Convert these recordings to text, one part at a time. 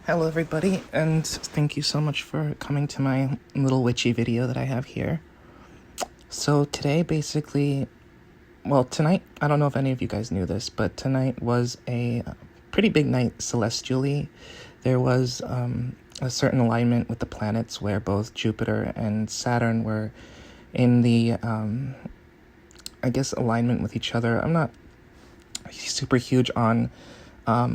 Hello everybody, and thank you so much for coming to my little witchy video that I have here. So today tonight, I don't know if any of you guys knew this, but tonight was a pretty big night celestially. There was a certain alignment with the planets where both Jupiter and Saturn were in the, alignment with each other. I'm not super huge on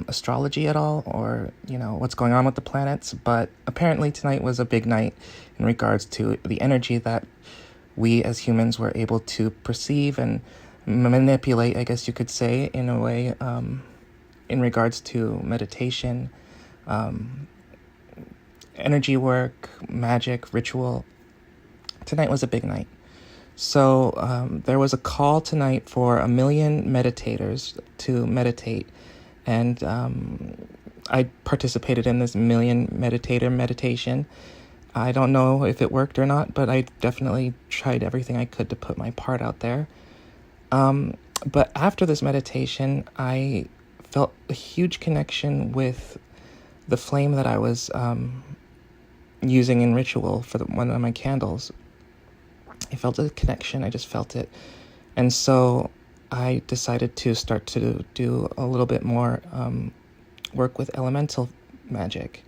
astrology at all, or what's going on with the planets, but apparently tonight was a big night in regards to the energy that we as humans were able to perceive and manipulate, I guess you could say, in a way, in regards to meditation, energy work, magic, ritual. Tonight was a big night. So there was a call tonight for 1 million meditators to meditate. And I participated in this 1 million meditator meditation. I don't know if it worked or not, but I definitely tried everything I could to put my part out there. But after this meditation, I felt a huge connection with the flame that I was using in ritual for one of my candles. I felt a connection. I just felt it. And so I decided to start to do a little bit more work with elemental magic.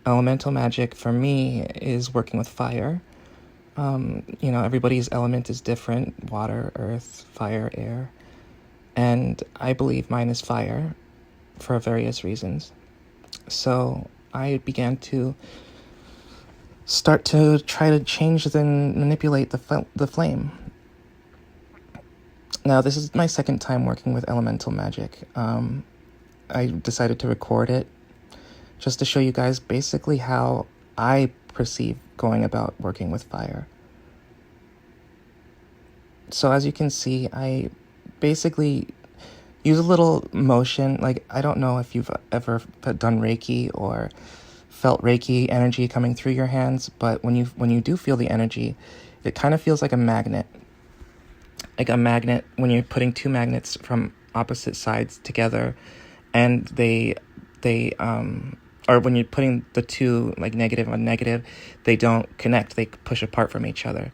Elemental magic for me is working with fire. Everybody's element is different: water, earth, fire, air. And I believe mine is fire for various reasons. So I began to start to try to change and manipulate the flame. Now, this is my second time working with elemental magic. I decided to record it just to show you guys basically how I perceive going about working with fire. So as you can see, I basically use a little motion. Like, I don't know if you've ever done Reiki or felt Reiki energy coming through your hands, but when you do feel the energy, it kind of feels like a magnet. Like a magnet when you're putting two magnets from opposite sides together, and or when you're putting the two, like negative on negative, they don't connect, they push apart from each other.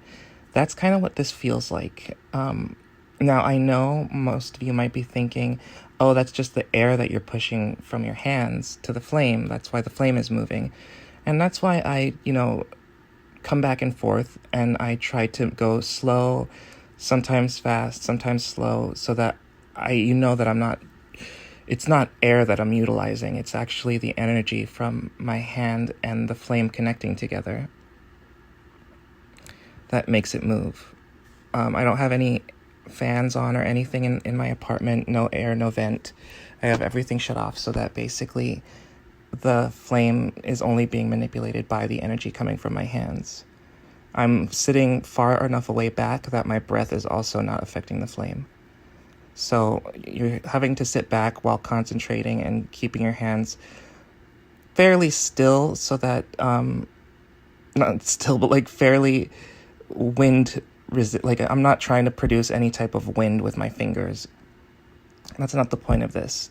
That's kind of what this feels like. Now, I know most of you might be thinking, oh, that's just the air that you're pushing from your hands to the flame. That's why the flame is moving. And that's why I, come back and forth, and I try to go slow, sometimes fast, sometimes slow, so that that it's not air that I'm utilizing. It's actually the energy from my hand and the flame connecting together that makes it move. I don't have any fans on or anything in my apartment, no air, no vent. I have everything shut off so that basically the flame is only being manipulated by the energy coming from my hands. I'm sitting far enough away back that my breath is also not affecting the flame. So you're having to sit back while concentrating and keeping your hands fairly still so that, not still, but like fairly like I'm not trying to produce any type of wind with my fingers. That's not the point of this.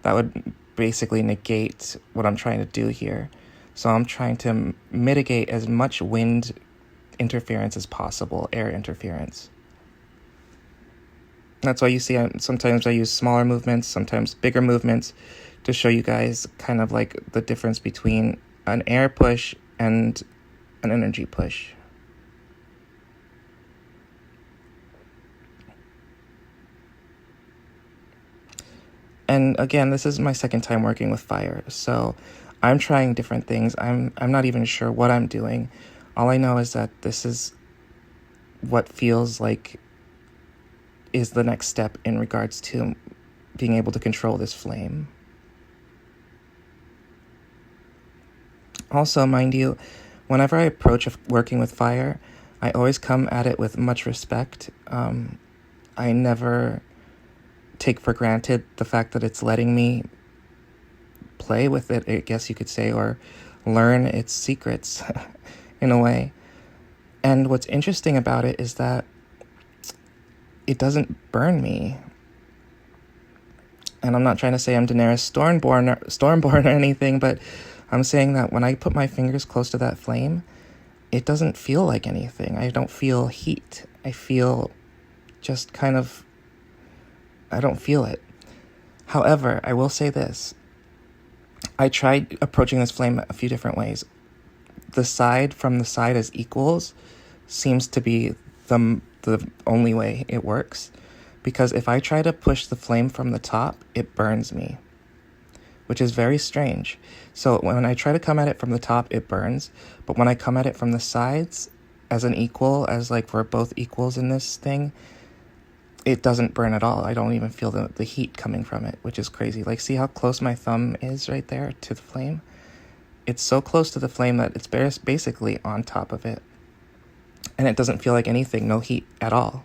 That would basically negate what I'm trying to do here. So I'm trying to mitigate as much wind interference as possible, air interference. That's why you see sometimes I use smaller movements, sometimes bigger movements, to show you guys kind of like the difference between an air push and an energy push. And again, this is my second time working with fire, so I'm trying different things. I'm not even sure what I'm doing. All I know is that this is what feels like is the next step in regards to being able to control this flame. Also, mind you, whenever I approach working with fire, I always come at it with much respect. I never take for granted the fact that it's letting me play with it, I guess you could say, or learn its secrets in a way. And what's interesting about it is that it doesn't burn me. And I'm not trying to say I'm Daenerys Stormborn or anything, but I'm saying that when I put my fingers close to that flame, it doesn't feel like anything. I don't feel heat. I feel just kind of, I don't feel it. However, I will say this. I tried approaching this flame a few different ways. The side from the side as equals seems to be the only way it works, because if I try to push the flame from the top, it burns me, which is very strange. So when I try to come at it from the top, it burns, but when I come at it from the sides as an equal, as like we're both equals in this thing, it doesn't burn at all. I don't even feel the heat coming from it, which is crazy. Like, see how close my thumb is right there to the flame? It's so close to the flame that it's basically on top of it. And it doesn't feel like anything, no heat at all.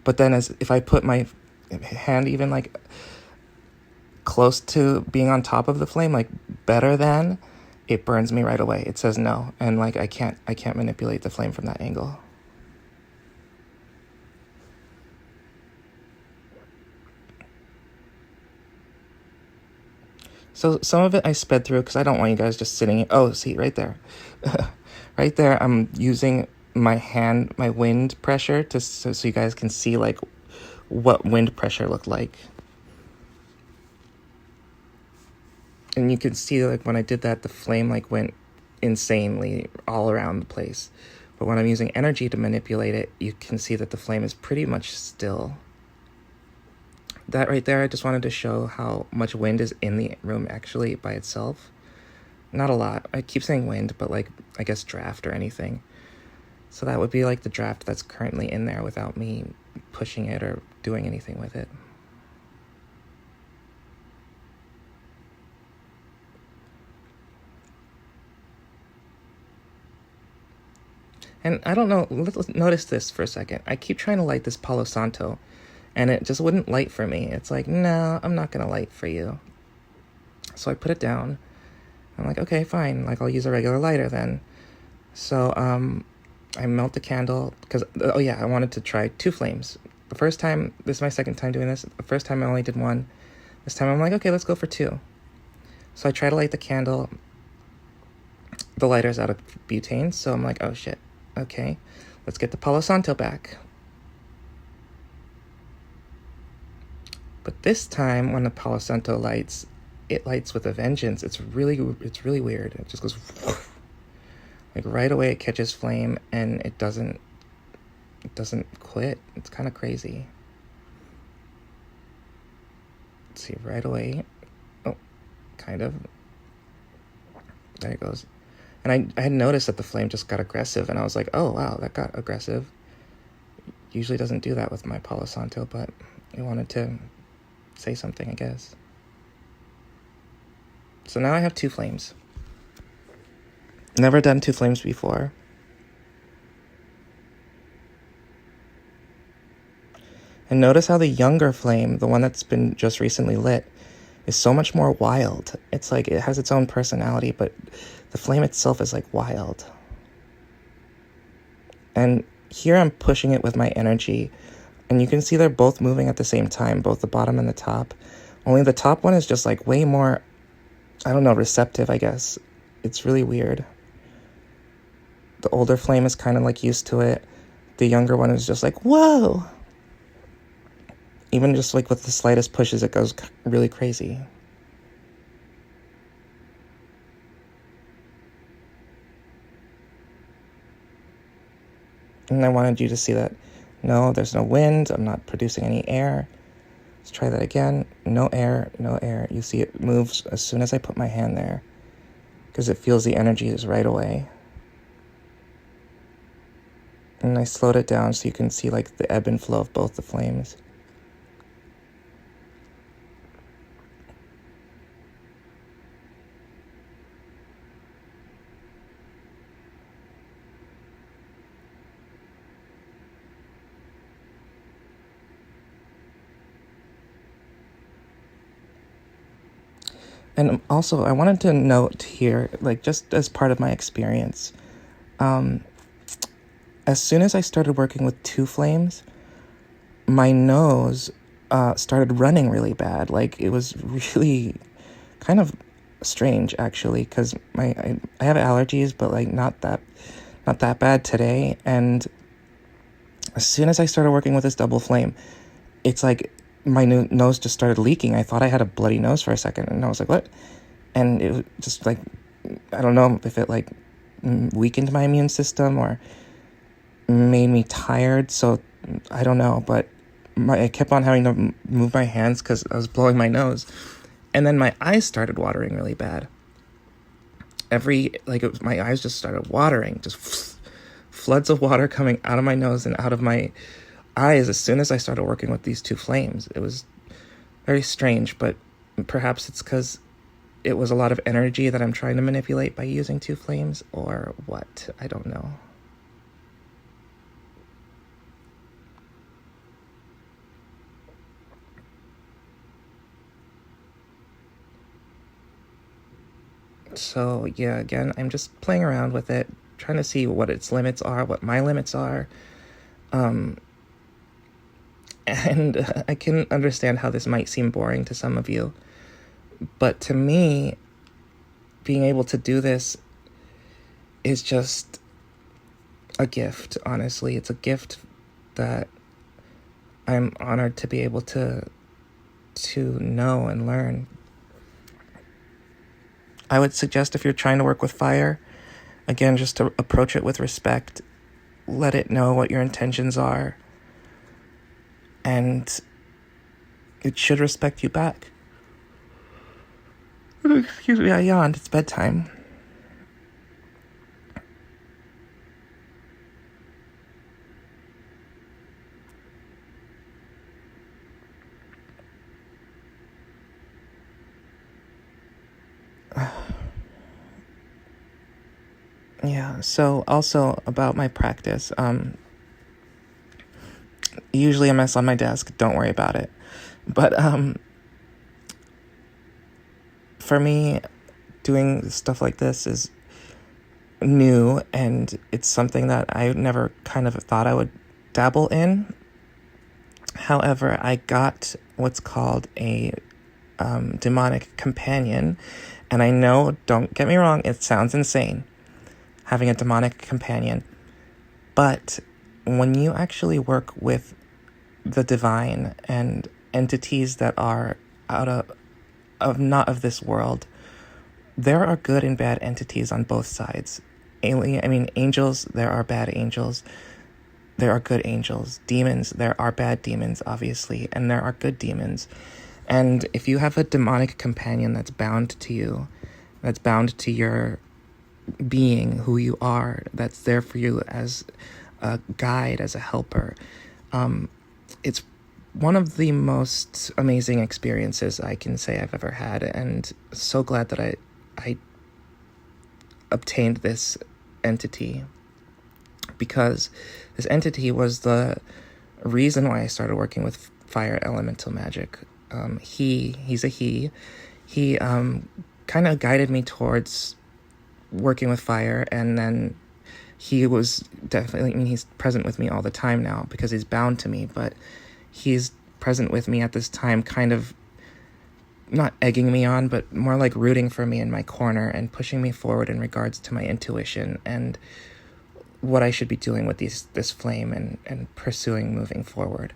But then if I put my hand even like close to being on top of the flame, like better than, it burns me right away. It says no. And like I can't manipulate the flame from that angle. So some of it I sped through because I don't want you guys just sitting. Oh, see, right there. Right there, I'm using my hand, my wind pressure, so you guys can see like what wind pressure looked like. And you can see like when I did that, the flame like went insanely all around the place. But when I'm using energy to manipulate it, you can see that the flame is pretty much still. That right there, I just wanted to show how much wind is in the room actually by itself. Not a lot. I keep saying wind, but like, I guess draft or anything. So that would be like the draft that's currently in there without me pushing it or doing anything with it. And I don't know, let's notice this for a second. I keep trying to light this Palo Santo, and it just wouldn't light for me. It's like, no, I'm not going to light for you. So I put it down. I'm like, okay, fine. Like, I'll use a regular lighter then. So I melt the candle, because, oh yeah, I wanted to try 2 flames. The first time, this is my second time doing this. The first time I only did 1. This time I'm like, okay, let's go for 2. So I try to light the candle. The lighter's out of butane, so I'm like, oh shit. Okay, let's get the Palo Santo back. But this time, when the Palo Santo lights, it lights with a vengeance. It's really weird. It just goes like right away. It catches flame, and it doesn't quit. It's kind of crazy. Let's see, right away. Oh, kind of. There it goes. And I had noticed that the flame just got aggressive, and I was like, oh, wow, that got aggressive. Usually doesn't do that with my Palo Santo, but I wanted to say something, I guess. So now I have 2 flames. Never done 2 flames before. And notice how the younger flame, the one that's been just recently lit, is so much more wild. It's like it has its own personality, but the flame itself is like wild. And here I'm pushing it with my energy, and you can see they're both moving at the same time, both the bottom and the top. Only the top one is just like way more, I don't know, receptive, I guess. It's really weird. The older flame is kind of like used to it. The younger one is just like, whoa! Even just like with the slightest pushes, it goes really crazy. And I wanted you to see that, no, there's no wind. I'm not producing any air. Let's try that again. No air, no air. You see it moves as soon as I put my hand there, because it feels the energy is right away. And I slowed it down so you can see like the ebb and flow of both the flames. And also, I wanted to note here, like just as part of my experience, as soon as I started working with 2 flames, my nose started running really bad. Like it was really kind of strange actually, because I have allergies, but like not that bad today. And as soon as I started working with this double flame, it's like my nose just started leaking. I thought I had a bloody nose for a second, and I was like, what? And it was just like, I don't know if it like weakened my immune system or made me tired. So I don't know, but I kept on having to move my hands because I was blowing my nose. And then my eyes started watering really bad. My eyes just started watering, just floods of water coming out of my nose and out of my eyes as soon as I started working with these two flames. It was very strange, but perhaps it's because it was a lot of energy that I'm trying to manipulate by using two flames, or what? I don't know. So yeah, again, I'm just playing around with it, trying to see what its limits are, what my limits are. And I can understand how this might seem boring to some of you, but to me, being able to do this is just a gift, honestly. It's a gift that I'm honored to be able to know and learn. I would suggest, if you're trying to work with fire, again, just to approach it with respect, let it know what your intentions are, and it should respect you back. Excuse me, I yawned. It's bedtime. Yeah, so also about my practice, usually a mess on my desk, don't worry about it. But for me, doing stuff like this is new, and it's something that I never kind of thought I would dabble in. However, I got what's called a demonic companion, and I know, don't get me wrong, it sounds insane, having a demonic companion, but when you actually work with the divine and entities that are out of not of this world, there are good and bad entities on both sides. Angels, there are bad angels, there are good angels. Demons, there are bad demons, obviously, and there are good demons. And if you have a demonic companion that's bound to you, that's bound to your being, who you are, that's there for you as a guide, as a helper, it's one of the most amazing experiences I can say I've ever had, and so glad that I obtained this entity, because this entity was the reason why I started working with fire elemental magic. He's a he. He kind of guided me towards working with fire, and then he was definitely, he's present with me all the time now because he's bound to me, but he's present with me at this time, kind of not egging me on, but more like rooting for me in my corner and pushing me forward in regards to my intuition and what I should be doing with this flame and pursuing moving forward.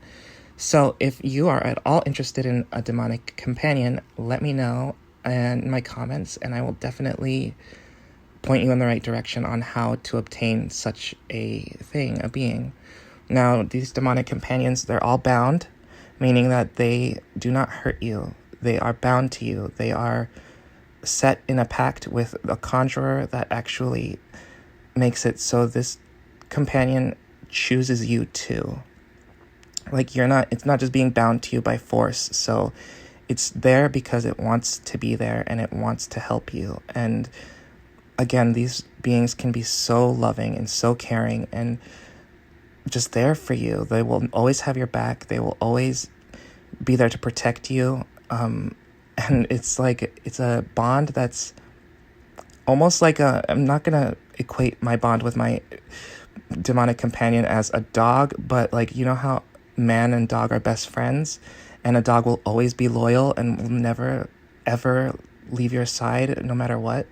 So if you are at all interested in a demonic companion, let me know in my comments, and I will definitely point you in the right direction on how to obtain such a thing, a being. Now, these demonic companions, they're all bound, meaning that they do not hurt you. They are bound to you. They are set in a pact with a conjurer that actually makes it so this companion chooses you too. Like, it's not just being bound to you by force. So it's there because it wants to be there and it wants to help you. And again, these beings can be so loving and so caring and just there for you. They will always have your back. They will always be there to protect you. And it's a bond that's almost like I'm not going to equate my bond with my demonic companion as a dog, but like, you know how man and dog are best friends, and a dog will always be loyal and will never, ever leave your side no matter what.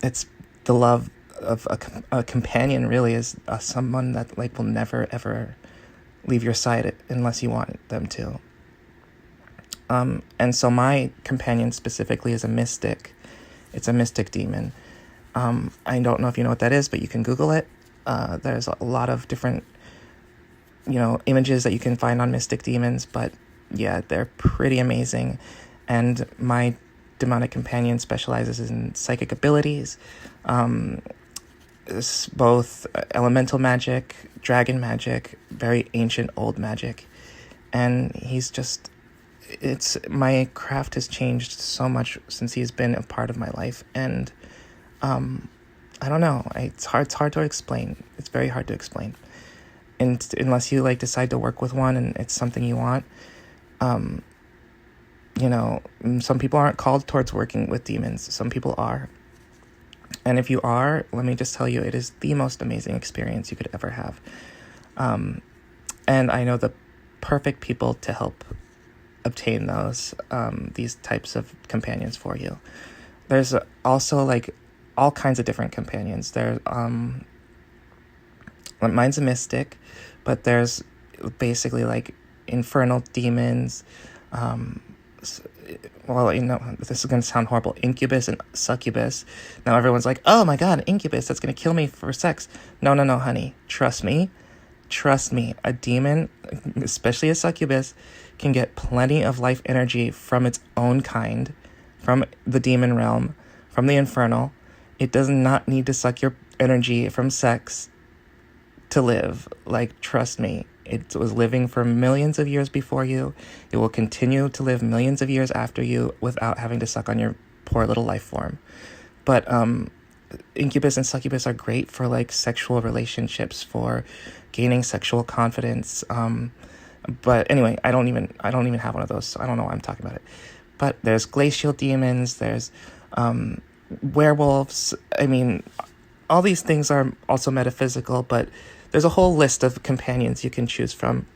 It's the love of a companion, really, is someone that like will never ever leave your side unless you want them to. And so my companion specifically is a mystic. It's a mystic demon. I don't know if you know what that is, but you can Google it. There's a lot of different, images that you can find on mystic demons, but yeah, they're pretty amazing. And my demonic companion specializes in psychic abilities, both elemental magic, dragon magic, very ancient old magic. And my craft has changed so much since he's been a part of my life. And I don't know, it's hard to explain. It's very hard to explain. And unless you decide to work with one and it's something you want, some people aren't called towards working with demons. Some people are. And if you are, let me just tell you, it is the most amazing experience you could ever have. And I know the perfect people to help obtain these types of companions for you. There's also all kinds of different companions. Mine's a mystic, but there's basically infernal demons. This is going to sound horrible. Incubus and succubus. Now everyone's like, oh my God, incubus, that's going to kill me for sex. No, honey. Trust me. A demon, especially a succubus, can get plenty of life energy from its own kind, from the demon realm, from the infernal. It does not need to suck your energy from sex to live. Trust me. It was living for millions of years before you. It will continue to live millions of years after you without having to suck on your poor little life form. But incubus and succubus are great for sexual relationships, for gaining sexual confidence. But anyway, I don't even have one of those, so I don't know why I'm talking about it. But there's glacial demons, there's werewolves. I mean, all these things are also metaphysical, but there's a whole list of companions you can choose from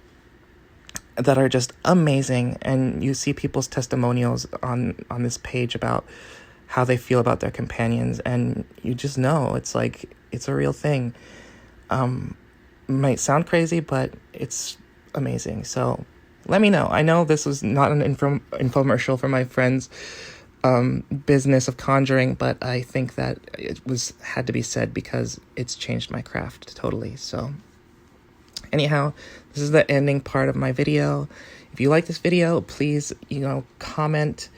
that are just amazing. And you see people's testimonials on this page about how they feel about their companions, and you just know it's a real thing. Might sound crazy, but it's amazing. So let me know. I know this was not an infomercial for my friend's business of conjuring, but I think that it had to be said because it's changed my craft totally. So anyhow, this is the ending part of my video. If you like this video, please, comment.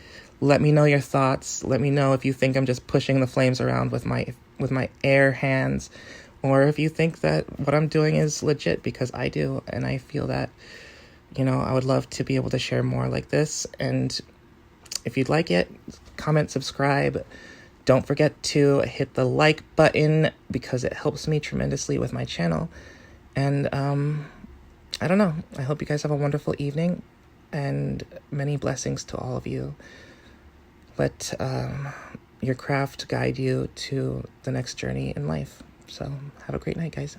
Let me know your thoughts. Let me know if you think I'm just pushing the flames around with my air hands, or if you think that what I'm doing is legit, because I do, and I feel that, I would love to be able to share more like this. And if you'd like it, comment, subscribe. Don't forget to hit the like button because it helps me tremendously with my channel. And I don't know. I hope you guys have a wonderful evening and many blessings to all of you. Let your craft guide you to the next journey in life. So have a great night, guys.